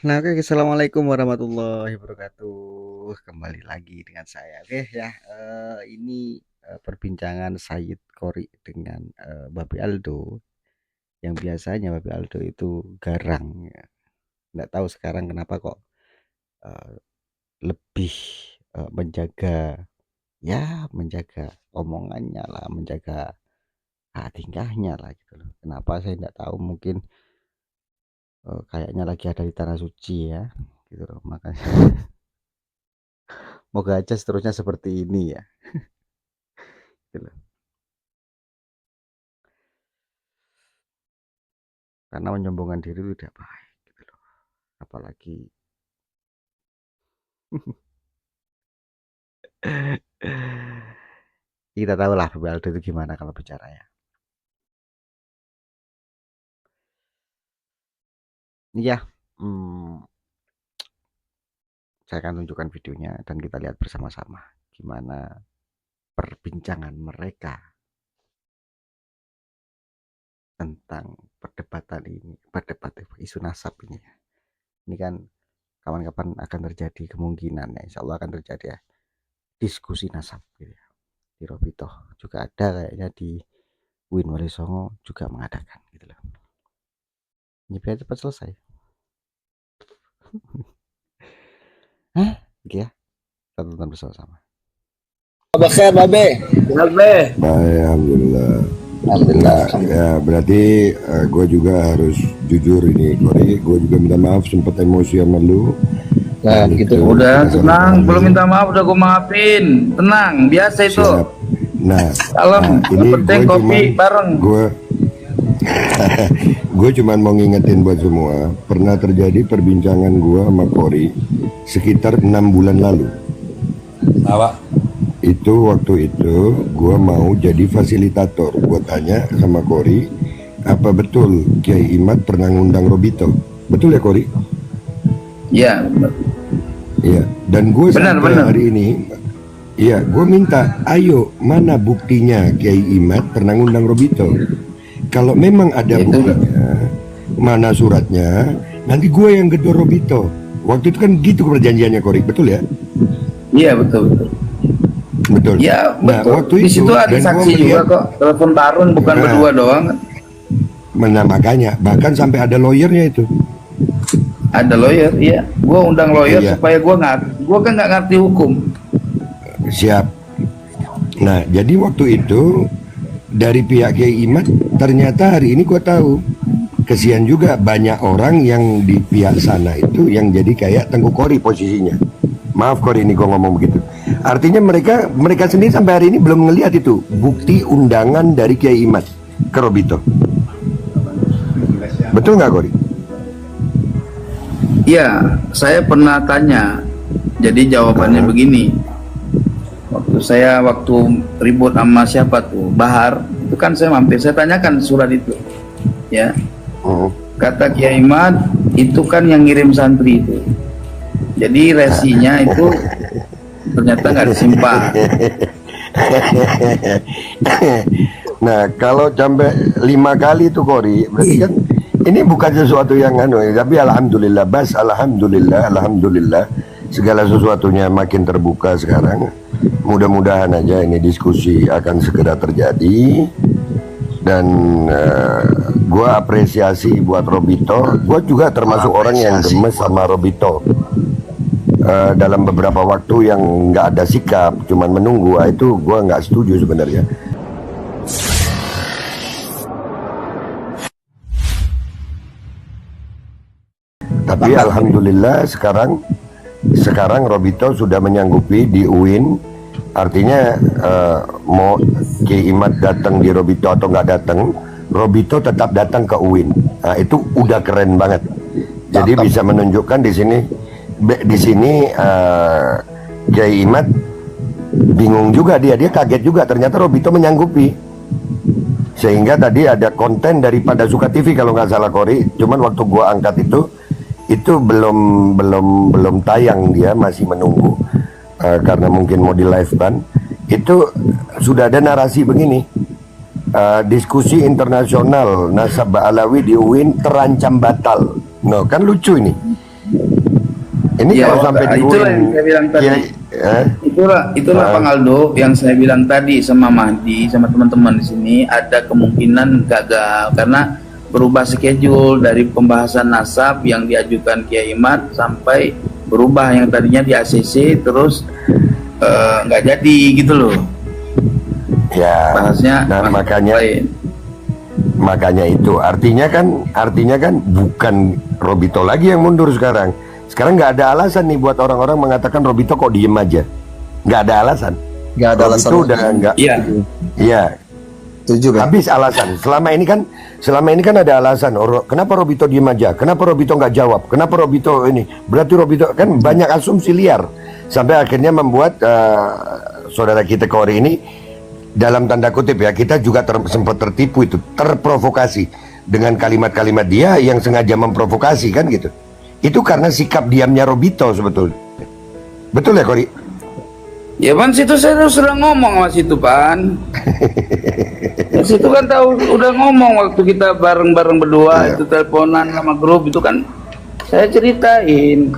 Nah, oke, assalamualaikum warahmatullahi wabarakatuh. Kembali lagi dengan saya. Oke ya, ini perbincangan Sayyid Qori dengan Babi Aldo. Yang biasanya Babi Aldo itu garang. Ya. Nggak tahu sekarang kenapa kok eh, lebih menjaga, ya, menjaga omongannya lah, menjaga tingkahnya lah gitu loh. Kenapa saya nggak tahu, mungkin kayaknya lagi ada di tanah suci ya, gitu loh. Makanya moga aja seterusnya seperti ini ya. Gitu loh. Karena menyombongkan diri itu tidak baik gitu loh. Apalagi kita tahu lah Ronaldo itu gimana kalau bicara ya. Iya, hmm, saya akan tunjukkan videonya dan kita lihat bersama-sama gimana perbincangan mereka tentang perdebatan ini, isu nasab ini ya. Ini kan kawan-kawan akan terjadi kemungkinan ya, insya Allah akan terjadi ya, diskusi nasab gitu ya. Di Robito juga ada kayaknya, di Win Wali Songo juga mengadakan gitu loh. Ini biar cepat selesai. Hah? Gitu ya. Kita tonton bersama-sama. Kabar khair, Babe. Benar, Be. Baik, alhamdulillah. Alhamdulillah. Ya, berarti gue juga harus jujur ini, Kori. Gue juga minta maaf sempat emosi sama lu. Nah, gitu. Udah tenang, belum minta maaf udah gue maafin. Tenang, biasa itu. Siap. Nah, Salam, ini penting gue kopi bareng. gue cuman mau ngingetin buat semua, pernah terjadi perbincangan gue sama Kori sekitar 6 bulan lalu. Apa? Itu waktu itu gue mau jadi fasilitator. Gue tanya sama Kori, apa betul Kiai Imad pernah ngundang Robito? Betul ya Kori? Iya, benar. Iya. Dan gue sampai Benar. hari ini, iya, gue minta, ayo mana buktinya Kiai Imad pernah ngundang Robito? Kalau memang ada Itu buktinya, mana suratnya? Nanti gue yang gedor Robito. Waktu itu kan gitu perjanjiannya Kori, betul ya? Iya, betul. Betul. Iya, Nah, betul. waktu Di situ ada dan gua saksi juga melihat- kok. Telepon Tarun bukan Nah. berdua doang. Nah, makanya bahkan sampai ada lawyernya itu. Ada lawyer, iya. Gue undang lawyer Iya. supaya gue kan nggak ngerti hukum. Siap. Nah, jadi waktu itu dari pihak Kiai Imad, ternyata hari ini gue tahu, kesian juga banyak orang yang di pihak sana itu yang jadi kayak Tengku Kori posisinya. Maaf Kori, ini gue ngomong begitu. Artinya mereka sendiri sampai hari ini belum ngelihat itu bukti undangan dari Kiai Imad ke Robito. Betul nggak Kori? Iya, saya pernah tanya. Jadi jawabannya begini. Waktu ribut sama siapa tuh, Bahar, itu kan saya mampir, saya tanyakan surat itu. Ya, Oh. kata Kiai Imad, itu kan yang ngirim santri itu. Jadi resinya itu ternyata nggak disimpan. Nah, kalau sampai 5 kali itu Kori, berarti kan ini bukan sesuatu yang tapi alhamdulillah, alhamdulillah segala sesuatunya makin terbuka sekarang. Mudah-mudahan aja ini diskusi akan segera terjadi. Dan gua apresiasi buat Robito. Gua juga termasuk orang yang gemes sama Robito. Dalam beberapa waktu yang nggak ada sikap, cuman menunggu, itu gua nggak setuju sebenarnya. Tapi alhamdulillah sekarang Robito sudah menyanggupi di UIN. Artinya mau Kiai Imad datang di Robito atau nggak datang, Robito tetap datang ke UIN. Nah, itu udah keren banget. Jadi bisa menunjukkan di sini Kiai Imad bingung juga, dia kaget juga, ternyata Robito menyanggupi. Sehingga tadi ada konten daripada Suka TV kalau nggak salah Kori. Cuman waktu gua angkat itu belum tayang, dia masih menunggu. Karena mungkin mau di live kan, itu sudah ada narasi begini, diskusi internasional nasab Alawi di UIN terancam batal. No, kan lucu ini. Ini Ya, kalau sampai di itulah yang saya bilang tadi. Itulah Bang Aldo yang saya bilang tadi sama Mahdi, sama teman-teman di sini, ada kemungkinan gagal karena berubah schedule dari pembahasan nasab yang diajukan Kiai Imad sampai berubah yang tadinya di ACC terus nggak jadi gitu loh. Ya, Bahasnya nah, makanya itu artinya kan bukan Robito lagi yang mundur sekarang. Sekarang nggak ada alasan nih buat orang-orang mengatakan Robito kok diem aja. Nggak ada alasan. Nggak ada alasan. Robito udah nggak. Iya. Iya. Setuju, Bang. Habis alasan. Selama ini kan ada alasan. Kenapa Robito diem aja? Kenapa Robito nggak jawab? Kenapa Robito ini? Berarti Robito kan banyak asumsi liar sampai akhirnya membuat saudara kita Kori ini dalam tanda kutip ya, kita juga sempat tertipu itu, terprovokasi dengan kalimat-kalimat dia yang sengaja memprovokasi kan gitu. Itu karena sikap diamnya Robito sebetulnya. Betul ya Kori? Ya Pan, situ saya sudah ngomong sama situ Pan. Ya, situ kan tahu udah ngomong waktu kita bareng-bareng berdua itu teleponan sama grup itu kan saya ceritain.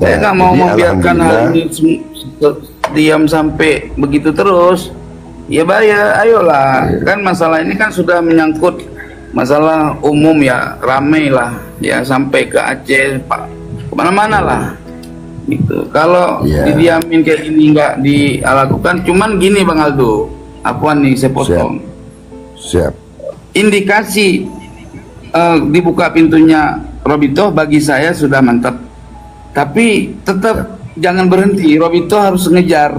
Saya nggak mau jadi membiarkan hal ini diam sampai begitu terus. Ya ayolah. Kan masalah ini kan sudah menyangkut masalah umum ya, ramai lah ya, sampai ke Aceh, Pak, kemana-mana lah gitu. Kalau didiamin kayak ini nggak dilakukan, cuman gini Bang Aldo, apaan nih saya potong. Siap. Indikasi dibuka pintunya Robito bagi saya sudah mantap, tapi tetap jangan berhenti. Robito harus ngejar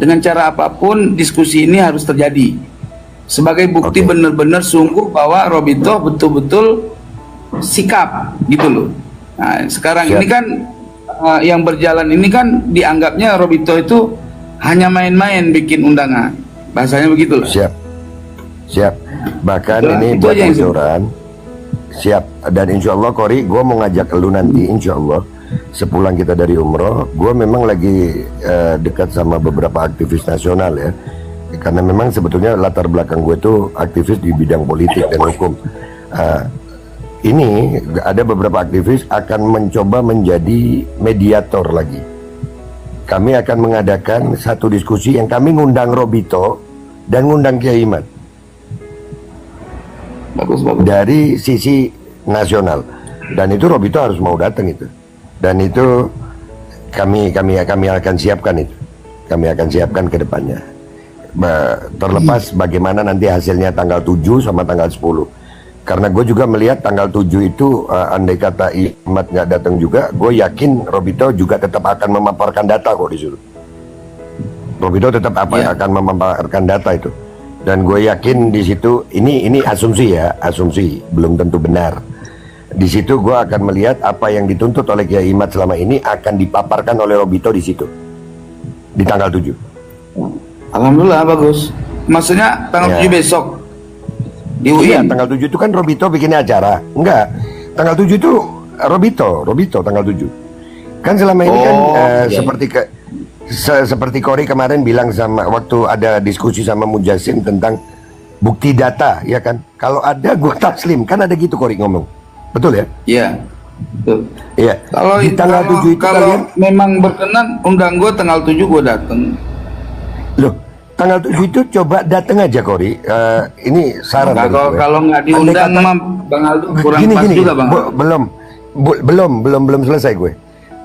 dengan cara apapun. Diskusi ini harus terjadi sebagai bukti benar-benar sungguh bahwa Robito betul-betul sikap gitu loh. Nah sekarang ini kan yang berjalan ini kan dianggapnya Robito itu hanya main-main bikin undangan, bahasanya begitu loh. Siap. Bahkan ini buat bocoran. Siap. Dan insya Allah Kori, gue mau ngajak lu nanti insya Allah sepulang kita dari umroh. Gue memang lagi dekat sama beberapa aktivis nasional ya, karena memang sebetulnya latar belakang gue itu aktivis di bidang politik dan hukum. Ini ada beberapa aktivis akan mencoba menjadi mediator lagi. Kami akan mengadakan satu diskusi yang kami ngundang Robito dan ngundang Kiai Imad. Bagus. Dari sisi nasional, dan itu Robito harus mau datang itu, dan itu kami akan siapkan itu, kami akan siapkan ke depannya. Terlepas bagaimana nanti hasilnya tanggal 7 sama tanggal 10, karena gue juga melihat tanggal 7 itu andai kata Imad nggak datang juga, gue yakin Robito juga tetap akan memaparkan data kok disuruh. Robito tetap akan memaparkan data itu. Dan gue yakin di situ ini asumsi ya, asumsi belum tentu benar. Di situ gue akan melihat apa yang dituntut oleh Kiai Imad selama ini akan dipaparkan oleh Robito di situ di tanggal 7. Alhamdulillah bagus. Maksudnya tanggal 7 besok di UIN. Iya, tanggal 7 itu kan Robito bikin acara. Enggak, tanggal 7 itu Robito tanggal 7. Kan selama ini kan seperti Kori kemarin bilang sama waktu ada diskusi sama Mujasim tentang bukti data, ya kan? Kalau ada gue taslim, kan ada gitu Kori ngomong, betul ya? Iya, betul. Iya. Kalau di tanggal 7 itu kalau kalian memang berkenan undang gue tanggal 7 gue datang. Loh, tanggal 7 itu coba datang aja Kori. Ini saran dari gue. Kalau nggak diundang mah Bang Aldo kurang pas juga Bang. Belum selesai gue.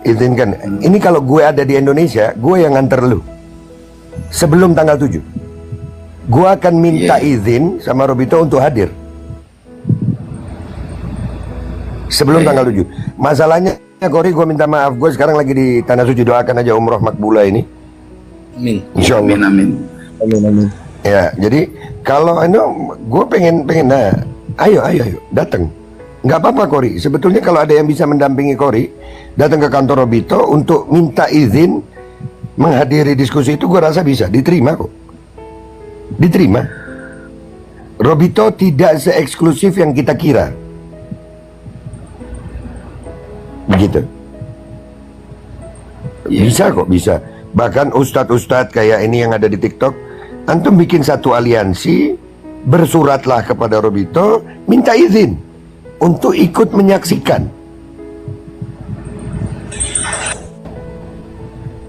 Izinkan, ini kalau gue ada di Indonesia, gue yang nganter lu sebelum tanggal 7. Gue akan minta izin sama Robito untuk hadir sebelum tanggal 7. Masalahnya Kori, gue minta maaf, gue sekarang lagi di Tanah Suci, doakan aja umroh makbula ini. Amin. Insya Allah. Amin. Ya, jadi kalau gue pengen nah, ayo datang. Nggak apa-apa Kori, sebetulnya kalau ada yang bisa mendampingi Kori datang ke kantor Robito untuk minta izin menghadiri diskusi itu, gue rasa bisa diterima kok. Diterima. Robito tidak se-eksklusif yang kita kira. Begitu. Bisa kok, bisa. Bahkan ustadz-ustadz kayak ini yang ada di TikTok, antum bikin satu aliansi, bersuratlah kepada Robito minta izin untuk ikut menyaksikan.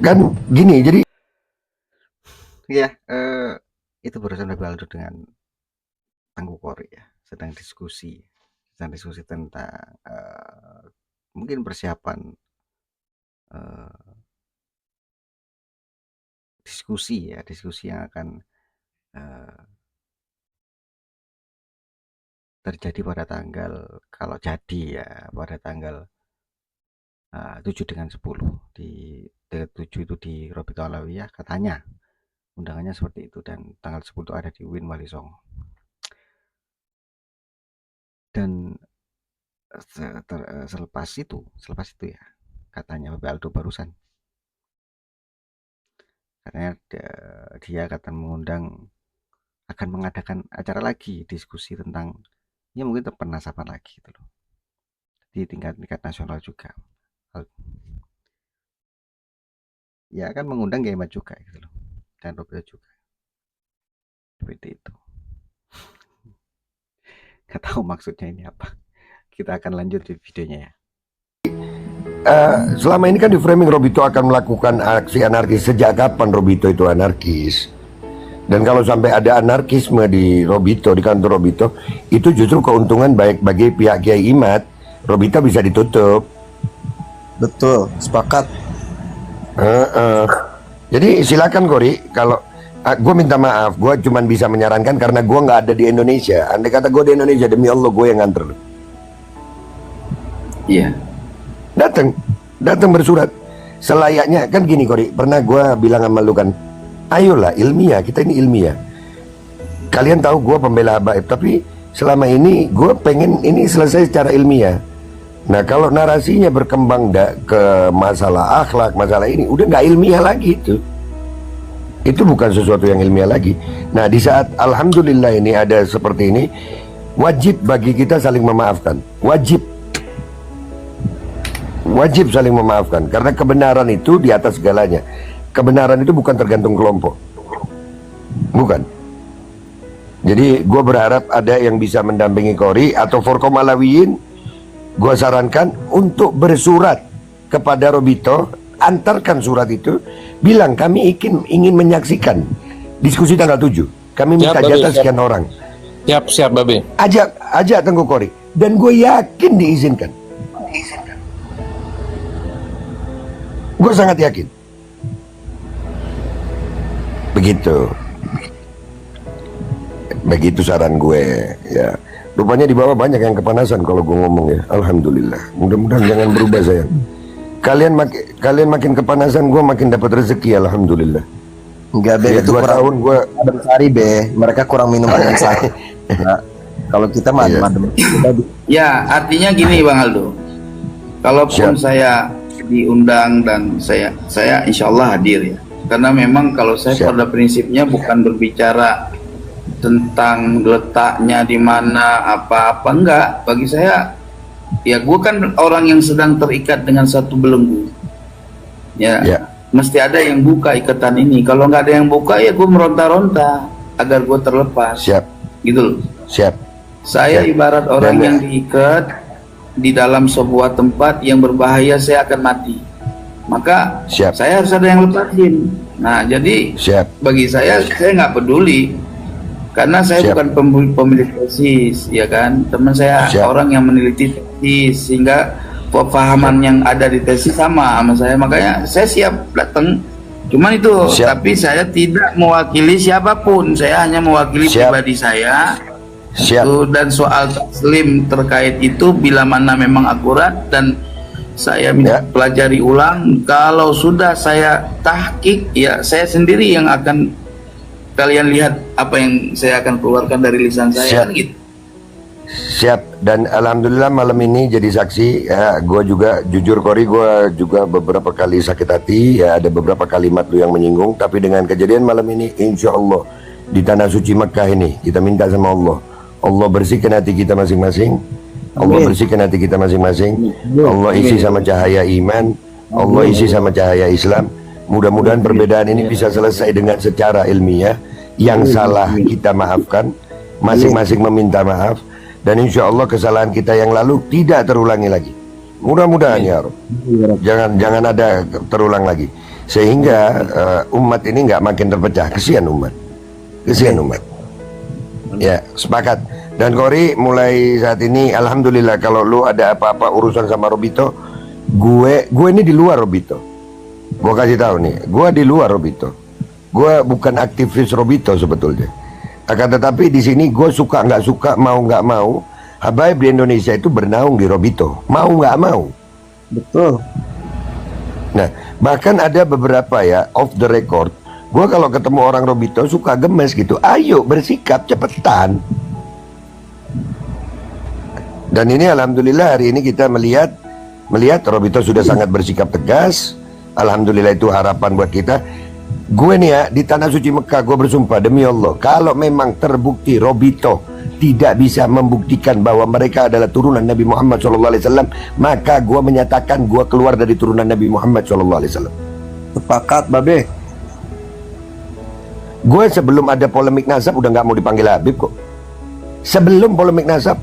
kan gini. Jadi Iya, itu barusan Bapak Aldo dengan Tengku Kori ya, sedang diskusi tentang mungkin persiapan diskusi yang akan terjadi pada tanggal, kalau jadi ya, pada tanggal 7 dengan 10 di 7 itu di Robito Alawiyah katanya undangannya seperti itu, dan tanggal 10 itu ada di Win Wali Songo. Dan selepas itu ya, katanya Bapak Aldo barusan, katanya dia akan mengadakan acara lagi, diskusi tentang ya mungkin penasapan lagi gitu loh, di tingkat nasional juga. Ya akan mengundang Kiai juga gitu loh, dan Robito juga seperti itu. Gak tahu maksudnya ini apa. Kita akan lanjut di videonya ya. selama ini kan di framing Robito akan melakukan aksi anarkis. Sejak kapan Robito itu anarkis? Dan kalau sampai ada anarkisme di Robito, di kantor Robito, itu justru keuntungan baik bagi pihak Kiai Imad. Robito bisa ditutup. Betul, sepakat. Jadi silakan Kori, kalau gue minta maaf, gue cuma bisa menyarankan karena gue nggak ada di Indonesia. Andai kata gue di Indonesia, demi Allah gue yang nganter. Iya. Datang bersurat selayaknya kan gini Kori. Pernah gue bilang sama lu kan, ayolah ilmiah, kita ini ilmiah. Kalian tahu gue pembela habaib, tapi selama ini gue pengen ini selesai secara ilmiah. Nah kalau narasinya berkembang ke masalah akhlak, masalah ini udah nggak ilmiah lagi itu bukan sesuatu yang ilmiah lagi. Nah di saat alhamdulillah ini ada seperti ini, wajib bagi kita saling memaafkan, wajib saling memaafkan, karena kebenaran itu di atas segalanya. Kebenaran itu bukan tergantung kelompok, bukan. Jadi gue berharap ada yang bisa mendampingi Kori atau Forkom Alawiyin. Gue sarankan untuk bersurat kepada Robito, antarkan surat itu, bilang kami ingin menyaksikan diskusi tanggal 7. Kami minta jatah sekian orang. Siap Babe. Ajak Tengku Kori, dan gue yakin diizinkan. Gue sangat yakin. Begitu saran gue ya. Rupanya di bawah banyak yang kepanasan kalau gue ngomong ya. Alhamdulillah. Mudah-mudahan jangan berubah sayang. Kalian makin kepanasan, gue makin dapat rezeki. Alhamdulillah. Enggak Be, Ya, itu 2 kurang tahun gue adem sari Be. Mereka kurang minum adem sari. Nah, kalau kita mah Iya. adem. Ya, artinya gini Bang Aldo. Kalaupun saya diundang dan saya insya Allah hadir ya. Karena memang kalau saya Siap. pada prinsipnya bukan berbicara tentang letaknya di mana apa-apa, enggak. Bagi saya ya gue kan orang yang sedang terikat dengan satu belenggu. Ya. Mesti ada yang buka ikatan ini. Kalau nggak ada yang buka ya gue meronta-ronta agar gue terlepas. Siap. Gitu loh. Siap. Saya ibarat orang yang diikat di dalam sebuah tempat yang berbahaya, saya akan mati. Maka saya harus ada yang lepasin. Nah jadi bagi saya nggak peduli. Karena saya bukan pemilik tesis, ya kan. Teman saya orang yang meneliti tesis, sehingga pemahaman yang ada di tesis sama saya. Makanya saya siap datang. Cuman itu, tapi saya tidak mewakili siapapun. Saya hanya mewakili pribadi saya. Dan soal taslim terkait itu bila mana memang akurat dan saya pelajari ulang. Kalau sudah saya tahqiq, ya saya sendiri yang akan kalian lihat apa yang saya akan keluarkan dari lisan saya. Kan gitu. Siap. Dan alhamdulillah malam ini jadi saksi ya. Gue juga jujur Kori, gue juga beberapa kali sakit hati ya, ada beberapa kalimat lu yang menyinggung. Tapi dengan kejadian malam ini, insya Allah di tanah suci Mekah ini kita minta sama Allah bersihkan hati kita masing-masing. Allah bersihkan hati kita masing-masing. Allah isi sama cahaya iman, Allah isi sama cahaya Islam. Mudah-mudahan perbedaan ini bisa selesai dengan secara ilmiah. Yang salah kita maafkan, masing-masing meminta maaf, dan insya Allah kesalahan kita yang lalu tidak terulangi lagi. Mudah-mudahan ya Rob. Jangan ada terulang lagi. sehingga umat ini nggak makin terpecah. Kesian umat, kesian umat. Ya, sepakat. Dan Kori, mulai saat ini alhamdulillah kalau lu ada apa-apa urusan sama Robito, gue ini di luar Robito. Gue kasih tahu nih, gue di luar Robito. Gue bukan aktivis Robito sebetulnya. Akan tetapi di sini gue suka nggak suka, mau nggak mau, habaib di Indonesia itu bernaung di Robito, mau nggak mau. Betul. Nah, bahkan ada beberapa ya off the record, gue kalau ketemu orang Robito suka gemes gitu. Ayo bersikap cepetan. Dan ini alhamdulillah hari ini kita melihat Robito sudah sangat bersikap tegas. Alhamdulillah, itu harapan buat kita. Gue nih ya, di tanah suci Mekah, gue bersumpah demi Allah, kalau memang terbukti Robito tidak bisa membuktikan bahwa mereka adalah turunan Nabi Muhammad SAW, maka gue menyatakan gue keluar dari turunan Nabi Muhammad SAW. Sepakat, Babe. Gue sebelum ada polemik nasab udah nggak mau dipanggil Habib kok. Sebelum polemik nasab,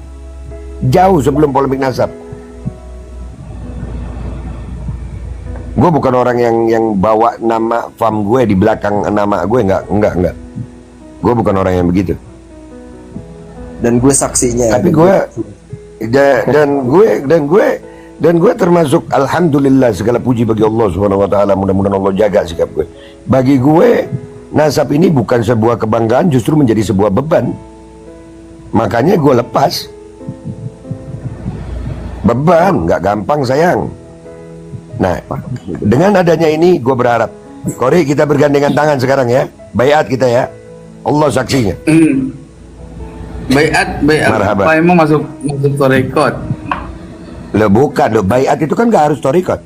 jauh sebelum polemik nasab. Gue bukan orang yang bawa nama fam gue di belakang nama gue, enggak. Gue bukan orang yang begitu. Dan gue saksinya. Tapi gue dan gue termasuk alhamdulillah, segala puji bagi Allah Subhanahu wa taala, mudah-mudahan Allah jaga sikap gue. Bagi gue nasab ini bukan sebuah kebanggaan, justru menjadi sebuah beban. Makanya gue lepas. Beban nggak gampang sayang. Nah, dengan adanya ini gue berharap, Kori, kita bergandengan tangan sekarang ya, bayat kita ya, Allah saksinya. Bayat Marhaba. apa emang masuk tarekat? Loh bukan, loh bayat itu kan nggak harus tarekat.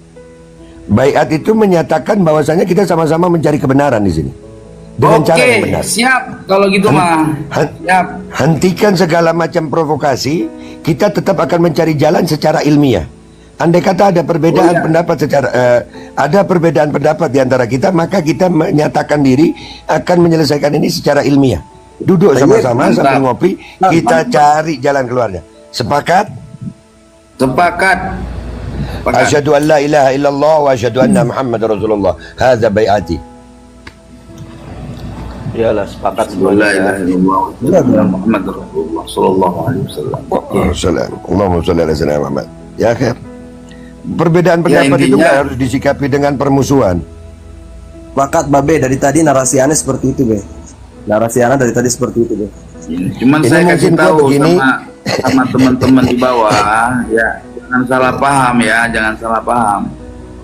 Bayat itu menyatakan bahwasanya kita sama-sama mencari kebenaran di sini dengan cara yang benar. Siap kalau gitu mah. Siap. Hentikan segala macam provokasi. Kita tetap akan mencari jalan secara ilmiah. Andai kata ada perbedaan pendapat ada perbedaan pendapat di antara kita, maka kita menyatakan diri akan menyelesaikan ini secara ilmiah. Duduk sama-sama sambil ngopi, kita cari jalan keluarnya. Sepakat? Sepakat. Asyhadu an la ilaha illallah wa asyhadu anna Muhammadar Rasulullah. Hadza bai'ati. Iyalah, sepakat La ilaha semuanya. illallah Muhammad Rasulullah sallallahu alaihi wasallam. Allahumma shalli ala sayyidina Muhammad. Ya khair. Perbedaan pendapat itu intinya- nggak harus disikapi dengan permusuhan. Sepakat, Babe. Dari tadi narasi Anda seperti itu, Be. Narasi Anda dari tadi seperti itu, Be. Cuman Ini saya mungkin kasih gua tahu begini. sama teman-teman di bawah ya, jangan salah paham ya, jangan salah paham.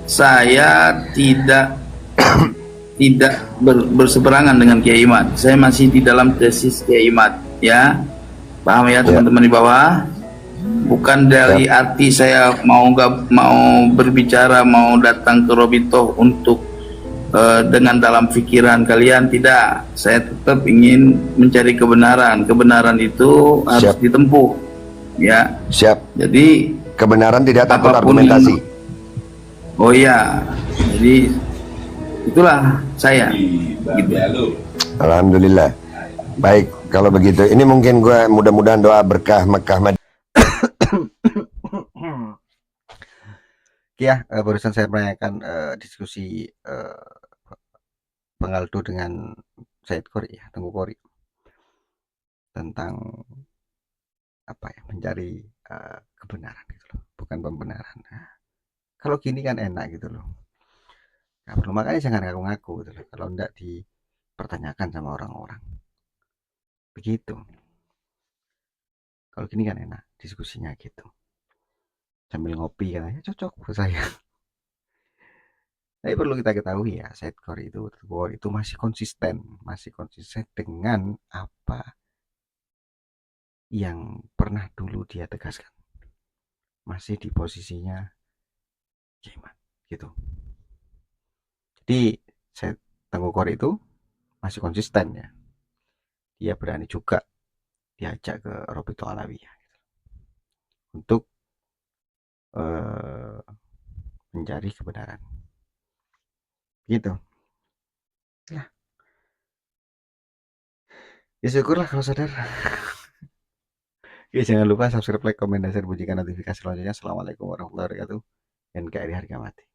Saya tidak berseberangan dengan Kiai Imad. Saya masih di dalam tesis Kiai Imad ya. Paham ya teman-teman di bawah? Bukan dari arti saya nggak mau berbicara, mau datang ke Robito untuk dengan dalam pikiran kalian, tidak. Saya tetap ingin mencari kebenaran. Kebenaran itu harus Siap. ditempuh ya. Siap. Jadi Kebenaran tidak takut apapun argumentasi. oh iya, jadi itulah saya gitu. Alhamdulillah. Baik, kalau begitu. Ini mungkin gue mudah-mudahan doa berkah Mekah Madinah. Ya, barusan saya menanyakan diskusi Pengaldo dengan Said Kori ya, Tengku Kori, tentang apa ya, mencari kebenaran gitu loh, bukan pembenaran. Nah, kalau gini kan enak gitu loh. Nggak perlu, makanya jangan ngaku-ngaku gitu loh, kalau enggak dipertanyakan sama orang-orang. Begitu. Kalau gini kan enak diskusinya gitu. Sambil ngopi katanya cocok buat saya. Tapi perlu kita ketahui ya, Said Kori itu masih konsisten dengan apa yang pernah dulu dia tegaskan. Masih di posisinya Kiai gitu. Jadi Said Tengku Kori itu masih konsisten ya. Dia berani juga diajak ke Robito Alawiyah gitu, untuk mencari kebenaran. Gitu. Ya syukurlah kalau sadar. Oke, jangan lupa subscribe, like, komen, dan share, bunyikan notifikasi selanjutnya. Assalamualaikum warahmatullahi wabarakatuh. NKRI harga mati.